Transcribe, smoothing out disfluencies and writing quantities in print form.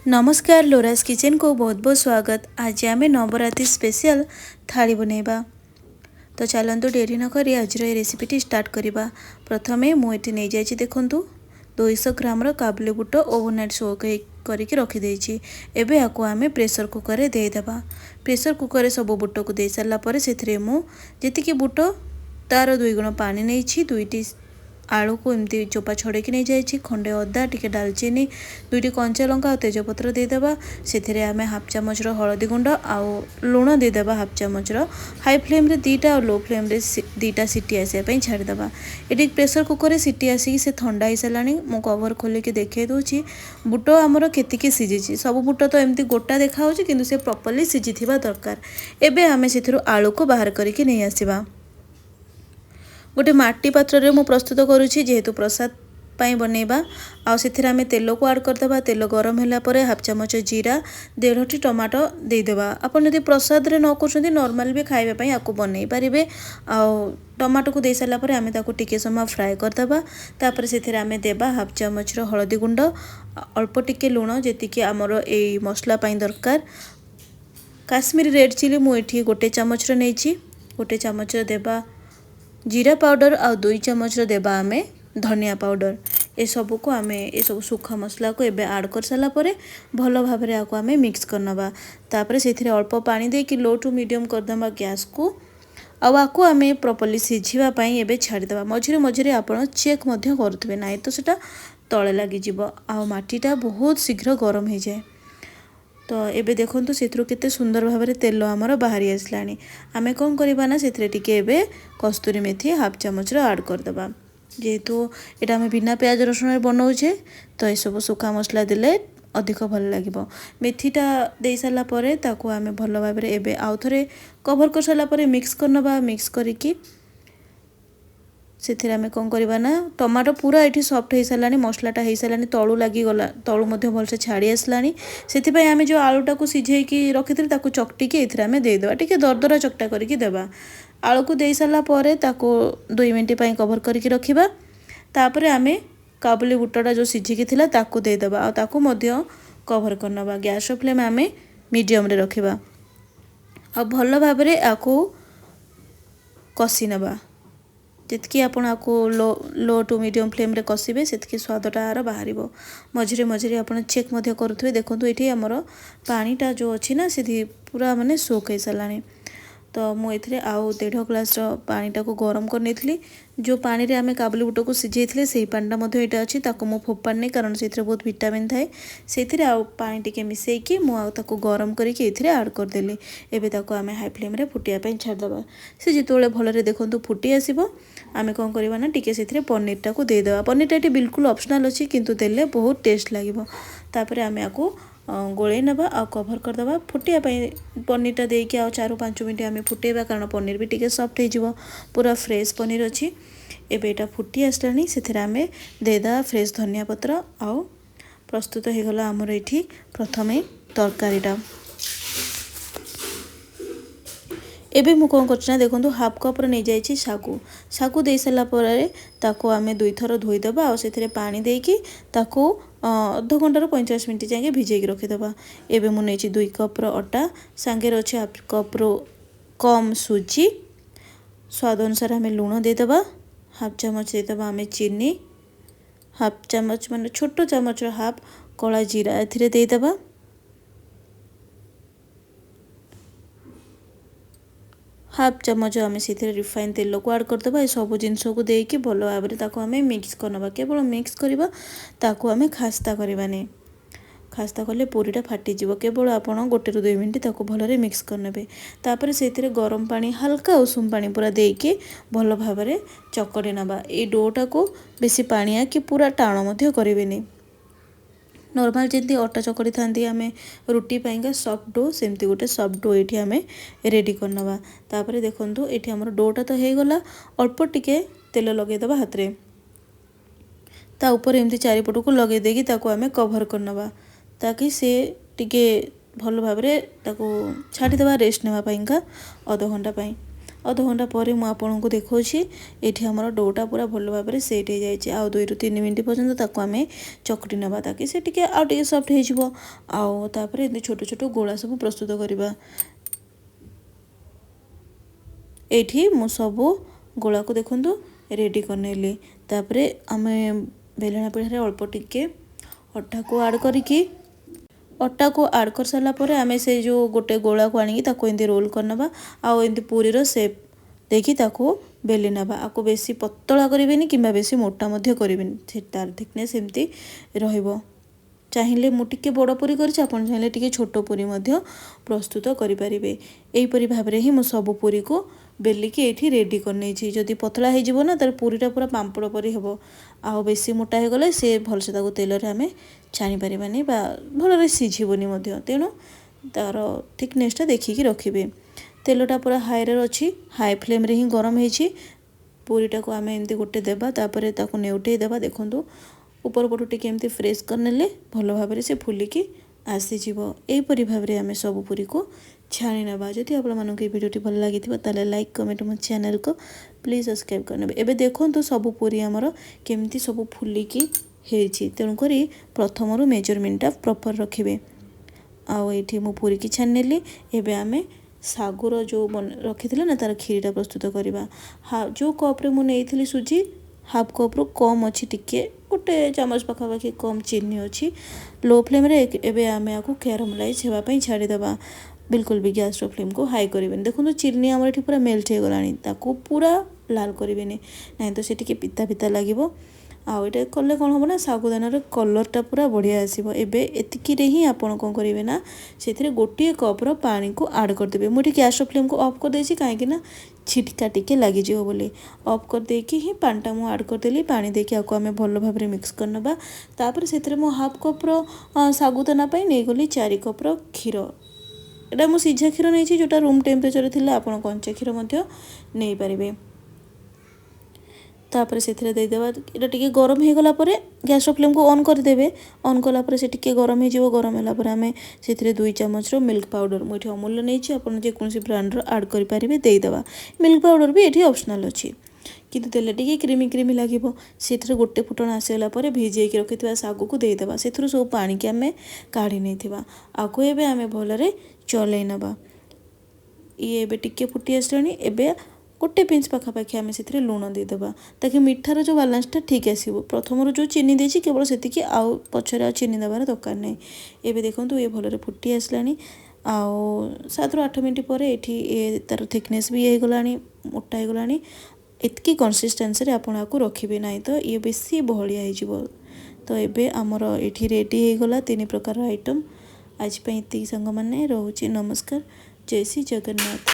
नमस्कार लोरास किचन को बहुत बहुत स्वागत। आज आम नवरात्रि स्पेशल थाली बनैबा। तो चलतु डेरी न करी आज रेसिपीटी स्टार्ट करवा। प्रथमे मुझे नहीं जाइए देखु 200 ग्राम काबुली बुट ओवरनाइट सोक करके रखीदे। एबे आपको आम प्रेसर कुकर रे देदेबा। प्रेसर कुकर सब बुट को दे सारापर से मुझे बुट तार 2 गुण पानी नहीं, 2टी आलू को एमती चोपा छड़ेकी नहीं जाइए, खंडे अदा टिके डालचीनी 2टी कंचा लंका और तेजपत्र देदेबा। से आम हाफ चामच हलदी गुंड आउ लुण देदेबा हाफ चामच। हाई फ्लेम रे 2टा और लो फ्लेम रे 2टा सीटी आसापी छाड़देबा। ये प्रेसर कुकर सीटी आसिक से ठंडा हो सारा। मु कवर खोलिक देखे दूची बुट आमर केतिकी सीझी। सब बुट तो एमती गोटा देखा कि से प्रॉपर्ली सीझी दरकार। एबे आमे से आलू को बाहर करके नहीं आसिबा। गोटे माटी पात्र रे मु प्रस्तुत करुछि जेहेतु प्रसाद पाई बनैबा। आउ से आमे तेल को ऐड करदेबा। तेल गरम होला परे हाफ चामच जीरा 1.5टी टमाटो देदेबा। आपन यदि प्रसाद रे न करछन्ती नॉर्मल भी खाइबा पई आको बनै परिबे। आउ टमाटो को दे साला परे आमे ताको टिके समय फ्राई करदेबा। तापर से आमे देबा हाफ चामच हलदी गुंड, अल्प टिके लुण जेतिकी हमरो ए मसला पाई दरकार। काश्मीरी रेड चिली मु एठी गोटे चामच रो नेछि। गोटे चामच देबा जीरा पाउडर आ 2 चामच देबा आमे धनिया पाउडर। ए सब को आमे ए सब सुखा मसला को एबे ऐड कर साला परे भलो भाबरे आको आमे मिक्स करनबा। तापर सेथिरे अल्प पानी दे कि लो टू मीडियम कर दबा गैस को। आको आमे प्रॉपर्ली सिझिबा पई एबे छाडी दबा। मझिरे मझिरे आपण चेक मध्य करथबे नाही तो सेटा तळे लागी जिवो। आ माटीटा बहुत शीघ्र गरम हो जाए। तो एबे देखंतु सेथरो केते सुंदर भाबरे तेल हमर बाहरी आसलानी। आमे कोन करबा ना सेथरे टिके एबे कस्तूरी मेथी हाफ चामच रो ऐड कर दबा। जेहेतु एटा आमे बिना प्याज रसुन रे बनाउछे तो ए सब सुखा मसला दिले अधिक भल लागिबो। मेथीटा दे साला परे ताको आमे भलो भाबरे एबे आउ थरे कवर कर साला परे मिक्स करनबा। मिक्स करिकी से आमे कौन करवा ना टमाटो पूरा ये सफ्ट हो सारानी। मसलाटा हो सारानी तलू लगिगला, तलू भलसे छाड़ी आसलानी। से आमे जो आलूटा को सिझेकी रखी ताको चकटिकी ये आमे देदेबा। टिके दरदरा चकटा करके देबा। आलू को दे सारा पर ताको 2 मिनिट कवर करके रखिबा। तापरे आमे काबुली बुटटा जो सिझिकी थिला ताको देदेबा आ ताको मध्य कवर करनबा। गैस फ्लेम आमे मीडियम रे रखिबा आ भलो भाबरे आको कसी नबा। जितकी आपण आपको लो टू मीडियम फ्लेम रे कसिबे सेतकी स्वादटा आर बाहर। मझिरे मझिरे आपण चेक मध्य करुथबे। देखंतु एठी हमर पानीटा जो अछि ना से पूरा माने सोक हो सारानी। तो मु एथिरे आउ 1.5 ग्लास पानीटा को गरम कर नेथली। जो पानी रे आमे काबुली बुट को सिझेइथिले सेही पानीटा मध्य एटा अछि ताको मु फोपाड़नी कारण सेथिरे बहुत विटामिन थाए। सेथिरे आउ पानी टिके मिसेइकी मु आउ ताको गरम करिके एथिरे ऐड कर देली। एबे ताको आमे हाई फ्लेम रे फुटिया पई छाड़ दबा। से जितोले भलरे देखंतु फुटी आसीबो आमे कोन करबा ना टिके सेथिरे पनीरटा को दे देबा। पनीरटा एटी बिल्कुल ऑप्शनल अछि किंतु देले बहुत टेस्ट लागिबो। तापरे आमे आको गोले नबा आ कवर कर दबा। फुटिया पनीरटा देके आ 4-5 मिनिट आमे फुटेबा कारण पनीर भी टिके सॉफ्ट हो जिवो। पूरा फ्रेश पनीर अछि। एबे एटा फुटी आसलानी सेथिरे आमे देदा फ्रेश धनिया पत्र आ प्रस्तुत हो गला हमर एठी प्रथमे तरकारीटा। एबे मु कोन करछना देखंतु हाफ कप रे नै जाइछि सागु। सागु दे साला परे ताको आमे 2 थर धोई दबा आ सेथिरे पानी देकी ताको आधा घंटा 45 मिनिट जाके भिजेक रखी दबा। एबे मु नेछि 2 कप रो आटा संगे अछि हाफ कप रो कम सुजी। स्वाद अनुसार आमे लूण दे दबा। हाफ चामच दे दबा आमे चीनी। हाफ चामच माने छोटो चामच रो हाफ कला जीरा एथिरे दे दबा। हाफ चामच आमे से रिफाइन तेल को ऐड करदेबा। ये सब जिनस को देकी भलो भाबरे ताको आमे मिक्स करनबा। केवल मिक्स करबा ताको आमे खास्ता करबानी। खास्ता कले पूरीटा फाटी जीवो। केवल आपण 1-2 मिनिट ताको भलरे मिक्स करनेबे। तापरे सेतिरे गरम पानी हल्का उषुम पानी पूरा देकी भलो भाबरे चकड़ी नबा। ए डोटा को बेसी पानिया कि पूरा टाण मध्य करिवेनी। नॉर्मल जेंती आटा चकड़ी थांती आमे रुटी पाइंगा सॉफ्ट डो सेमती गोटे सॉफ्ट डो एठी आमे रेडी करनबा। तापरे देखंतु एठी हमर डोटा तो हे गला। अल्प टिके तेल लगे दबा हाथ रे। ता ऊपर एमती चारिपट को लगे देकी ताको आमे कवर करनबा ताकि से टिके भलो भाबरे ताको छाडी दबा रेस्ट नेबा पाइंगा आधा घंटा पाई। अधघंटा पर मुझे देखा ये आमर डोटा पूरा भल भाव में सेट हो जाए। आ 2 ରୁ 3 मिनट पर्यंत ताको आम चकटी ना ताकि से टे सफ्ट होपर ये छोट छोट गोला सब प्रस्तुत करवा। ये मु सबू गोला को देखूँ रेडी करनेली। तापर आम बेलना पीढ़े अल्प टिके अटा को आड करिकी अटा को आड कर सारा पर आम से जो गोटे गोला को आनिकी ताको एंती रोल करनबा आ एंती पूरीर शेप देखी ताको बेली नबा। आपको बेसी पतला करेंगे कि बेसी मोटा मध्य करेंगे तार थिकनेस एमती रहिबो। चाहिए मु टिके बड़ पूरी कर चाहिए टिके छोट पूरी मध्य प्रस्तुत करें। यहीपरी भाव में ही मु सब पूरी को बेलिकी ये रेडी करनी। जदि पतला हो ना तार पूरीटा पूरा पांपड़ परी हे आ बेसी मोटा हो गले सी भलसे तेल आम छाणी पारानी भल सीझबनी तेणु तार थिकनेसटा देखिकी रखिए। तेलटा पूरा हाई रे अच्छी हाई फ्लेम रे ही गरम हो पूरीटा को आम एमती गोटे देबा तापर ताको नेउटे देबा। देखंतु ऊपर पटू टिके एमती फ्रेश करनेले भल भाव से फुलिकी आसीजिव। एहीपरी भाव में आम सब पूरी को छाणी नवा। जदि आप भिडियोटी भल लगी ताले लाइक कमेंट मो चैनल को प्लीज सब्सक्राइब करने। एबे देखंतु सब पूरी आमर केमती सब फुलिकी हेछि तेणुक प्रथम मेजरमेंटा प्रॉपर रखिए। आउ ये मु पूरी की छाणी नेली। एबे आम सागुर जो रखी ना तार खीरीटा प्रस्तुत करवा। जो कप्रे मुझे सुजी हाफ कप रु कम अच्छी टिके गोटे चामच पाखापाखि कम चीनी अच्छी। लो फ्लेम रे एबे आम आपको कैरमलाइज होगापी छाड़ीदे। बिल्कुल भी गैस फ्लेम को हाई करेंगे। देखो चीनी आम ये पूरा मेल्ट हो गला पूरा लाल करेंगे ना तो से पिता पिता लगे। आउ ये कले कौन हम ना साबुदानार कलरटा पूरा बढ़िया आसो। एतिकी ही आपड़ कौन करेंगे ना से गोटे कप्र पानी को आड करदे। मुझे गैस फ्लेम को ऑफ कर देछि कहीं छिटका टिके लगिज बोली ऑफ कर देकी ही पानीटा मु आड करदेली। पानी देकी आपको आम भल भाव में मिक्स करनबा। तापर से मु हाफ कप्र साबुदाना नहीं गली 4 कप्र क्षीर। एटा मु सीझा क्षीर नहीं जोटा रूम टेम्परेचर थी आप कंचा क्षीर नहीं पारे। तापर से देदेबा ये टिके गरम हो गला पर गैस फ्लेम को ऑन करदेवे। ऑन कलापर से टिके गरम हो गरम है आम से 2 चामच मिल्क पाउडर मुझे अमूल्य नहीं आपड़ जेकोसी ब्रांडर आड करेंगे देदेबा। मिल्क पाउडर भी ये ऑप्शनल अच्छी किंतु तेल टिके क्रीमी क्रीमी लगे से गोटे फुटण आसगला भिजे रखि सागु को देदेबा। से सब पानी की आम काढ़ी नहीं आपको एवं आम भल चलई नवा। ये टिके फुटी आसलानी एबे गोटे पिंच पाखापाखि आम से लुण देदेबा ताकि मिठार जो बालांसटा ठीक आसो। प्रथम जो चीनी देछि केवल से आउ पछरे चीनी देवार दरकार नहीं। एबे देखंतु ये भल फुटी आसलानी आउ 7 ରୁ 8 मिनट पर ये तार थिकनेस भी हो गलानी मोटा हो गलानी। एतकी कंसिस्टेंसी आपण आपको रखिए ना तो ये बेसी बहलिया हो। तो ये आमर ये रेडी हो गला 3 प्रकार आइटम। आज इतनी सांग मैंने रोचे। नमस्कार। जय श्री जगन्नाथ।